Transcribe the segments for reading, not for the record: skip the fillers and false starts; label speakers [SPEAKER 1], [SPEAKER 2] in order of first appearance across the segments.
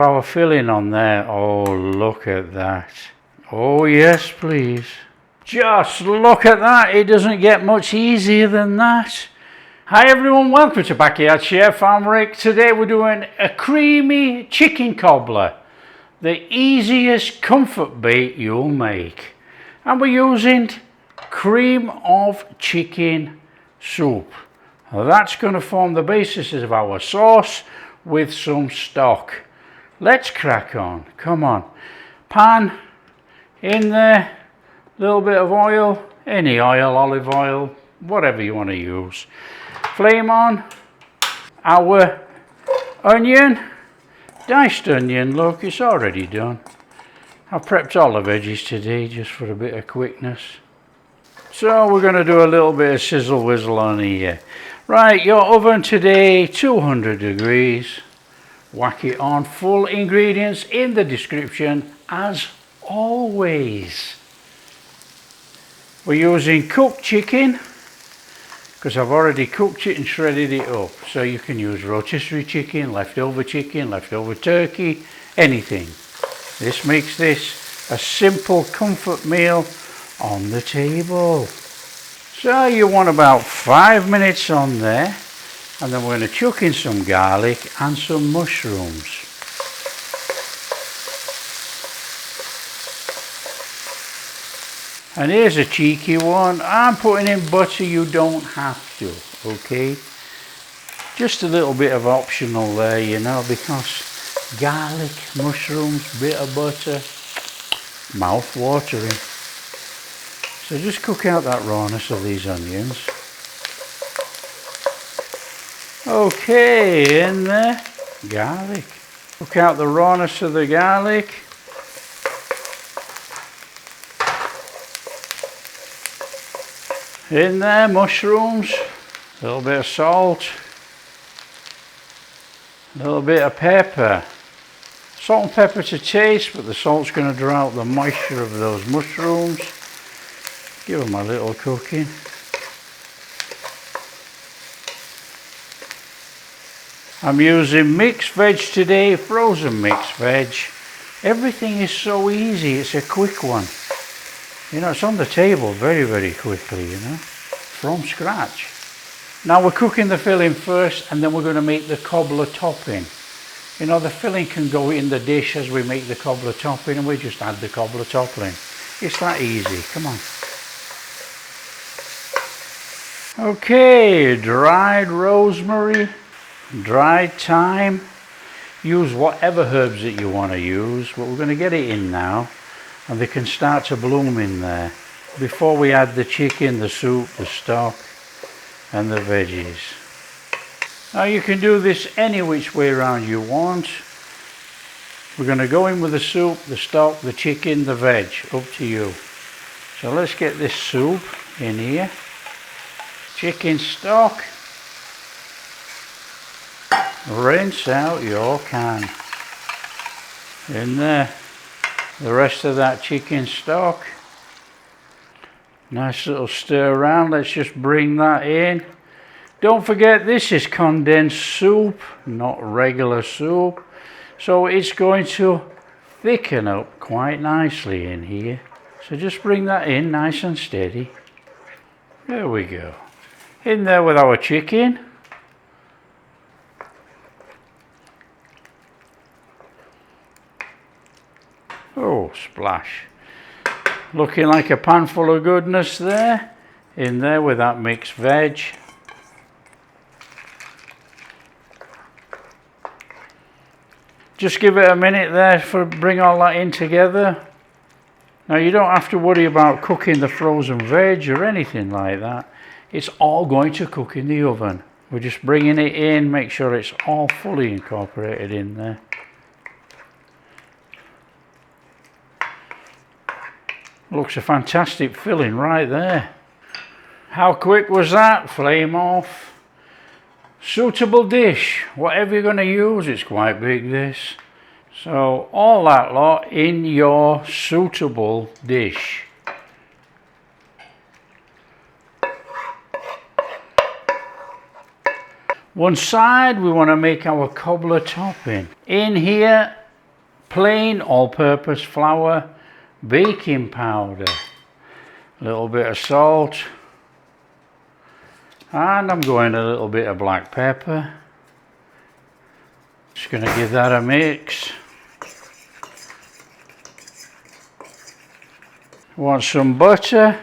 [SPEAKER 1] Our filling on there. Oh, look at that. Oh yes, please. Just look at that. It doesn't get much easier than that. Hi everyone, welcome to Backyard Chef. I'm Rick. Today we're doing a creamy chicken cobbler. The easiest comfort bake you'll make. And we're using cream of chicken soup. Now that's going to form the basis of our sauce with some stock. Let's crack on. Come on. Pan in there, little bit of oil, any oil, olive oil, whatever you want to use. Flame on. Our onion, diced onion, look, it's already done. I've prepped all the veggies today just for a bit of quickness. So we're going to do a little bit of sizzle whizzle on here. Right, your oven today, 200 degrees. Whack it on. Full ingredients in the description as always. We're using cooked chicken because I've already cooked it and shredded it up. So you can use rotisserie chicken, leftover turkey, anything. This makes this a simple comfort meal on the table. So you want about 5 minutes on there. And then we're going to chuck in some garlic and some mushrooms. And here's a cheeky one. I'm putting in butter, you don't have to, okay? Just a little bit of optional there, you know, because garlic, mushrooms, bit of butter, mouth watering. So just cook out that rawness of these onions. Okay, in there, garlic. Cook out the rawness of the garlic. In there, mushrooms, a little bit of salt, a little bit of pepper. Salt and pepper to taste, but the salt's going to draw out the moisture of those mushrooms. Give them a little cooking. I'm using mixed veg today, frozen mixed veg. Everything is so easy, it's a quick one. You know, it's on the table very, very quickly, you know, from scratch. Now we're cooking the filling first and then we're going to make the cobbler topping. You know, the filling can go in the dish as we make the cobbler topping and we just add the cobbler topping. It's that easy, come on. Okay, dried rosemary. Dried thyme. Use whatever herbs that you want to use, but we're going to get it in now and they can start to bloom in there before we add the chicken, the soup, the stock and the veggies. Now you can do this any which way around you want. We're going to go in with the soup, the stock, the chicken, the veg, up to you. So let's get this soup in here. Chicken stock. Rinse out your can. In there, the rest of that chicken stock. Nice little stir around. Let's just bring that in. Don't forget, this is condensed soup, not regular soup. So it's going to thicken up quite nicely in here. So just bring that in nice and steady. There we go. In there with our chicken. Oh, splash. Looking like a pan full of goodness there. In there with that mixed veg. Just give it a minute there for bring all that in together. Now you don't have to worry about cooking the frozen veg or anything like that. It's all going to cook in the oven. We're just bringing it in, make sure it's all fully incorporated in there. Looks a fantastic filling right there. How quick was that? Flame off. Suitable dish. Whatever you're going to use, it's quite big this. So all that lot in your suitable dish. One side we want to make our cobbler topping. In here plain all-purpose flour, baking powder, a little bit of salt, and I'm going a little bit of black pepper. Just going to give that a mix. Want some butter.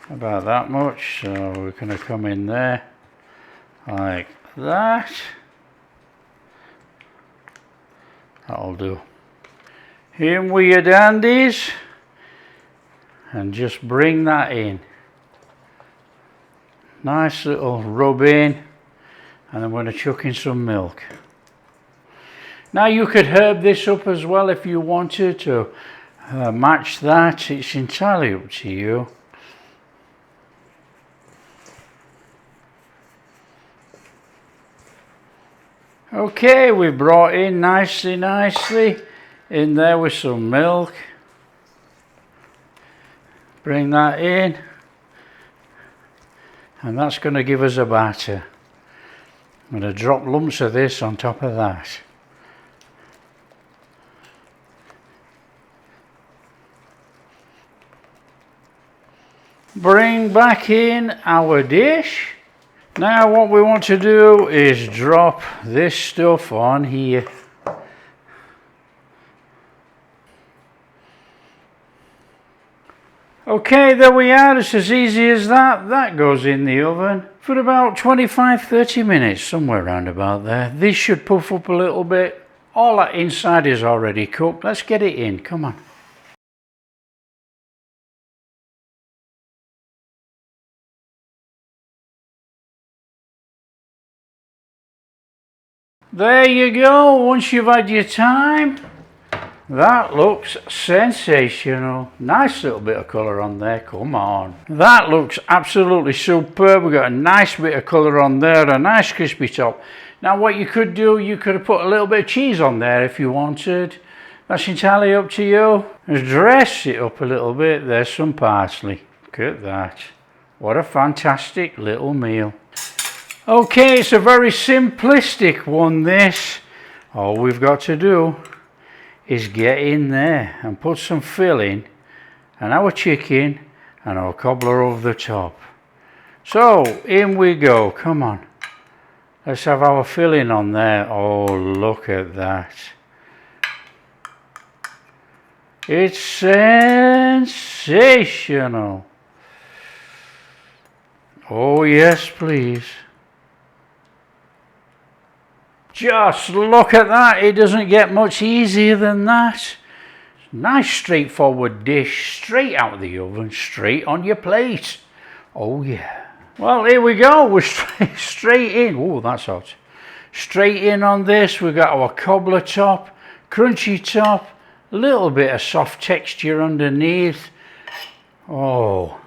[SPEAKER 1] About that much, so we're going to come in there like that. That'll do. In with your dandies and just bring that in. Nice little rub in, and I'm going to chuck in some milk. Now you could herb this up as well if you wanted to match that. It's entirely up to you. Okay, we've brought in nicely in there with some milk. Bring that in, and that's going to give us a batter. I'm going to drop lumps of this on top of that. Bring back in our dish. Now what we want to do is drop this stuff on here. Okay, there we are. It's as easy as that. That goes in the oven for about 25-30 minutes, somewhere around about there. This should puff up a little bit. All that inside is already cooked. Let's get it in. Come on. There you go. Once you've had your time, that looks sensational. Nice little bit of colour on there. Come on. That looks absolutely superb. We've got a nice bit of colour on there, a nice crispy top. Now what you could do, you could have put a little bit of cheese on there if you wanted. That's entirely up to you. Just dress it up a little bit. There's some parsley. Look at that. What a fantastic little meal. Okay, it's a very simplistic one, this. All we've got to do is get in there and put some filling and our chicken and our cobbler over the top. So, in we go. Come on. Let's have our filling on there. Oh, look at that. It's sensational. Oh, yes, please. Just look at that. It doesn't get much easier than that. Nice straightforward dish, straight out of the oven, straight on your plate. Oh yeah. Well, here we go. We're straight in. Oh, that's hot. Straight in on this. We've got our cobbler top, crunchy top, a little bit of soft texture underneath. Oh.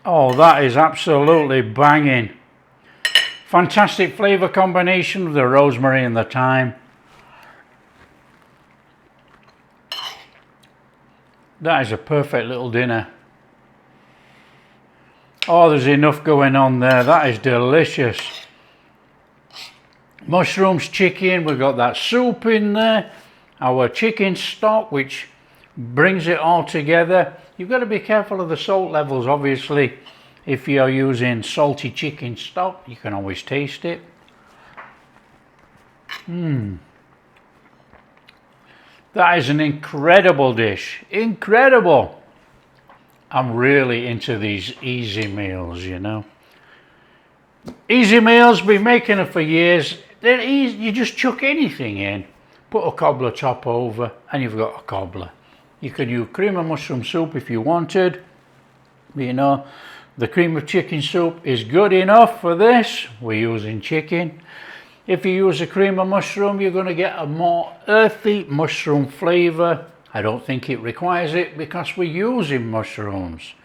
[SPEAKER 1] Oh, that is absolutely banging. Fantastic flavour combination with the rosemary and the thyme. That is a perfect little dinner. Oh, there's enough going on there. That is delicious. Mushrooms, chicken, we've got that soup in there. Our chicken stock, which brings it all together. You've got to be careful of the salt levels, obviously. If you're using salty chicken stock, you can always taste it. That is an incredible dish. Incredible. I'm really into these easy meals, you know. Easy meals, been making them for years. They're easy. You just chuck anything in, put a cobbler top over, and you've got a cobbler. You could use cream of mushroom soup if you wanted. But you know, the cream of chicken soup is good enough for this. We're using chicken. If you use a cream of mushroom, you're going to get a more earthy mushroom flavour. I don't think it requires it because we're using mushrooms.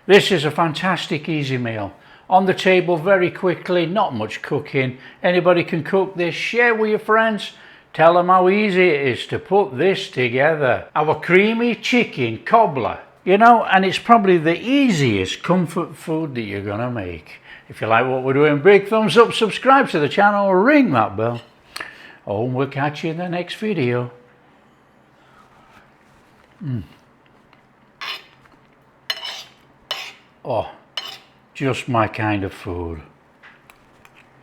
[SPEAKER 1] This is a fantastic easy meal. On the table very quickly, not much cooking. Anybody can cook this. Share with your friends. Tell them how easy it is to put this together. Our creamy chicken cobbler. You know, and it's probably the easiest comfort food that you're gonna make. If you like what we're doing, big thumbs up, subscribe to the channel, ring that bell. Oh, and we'll catch you in the next video. Oh, just my kind of food.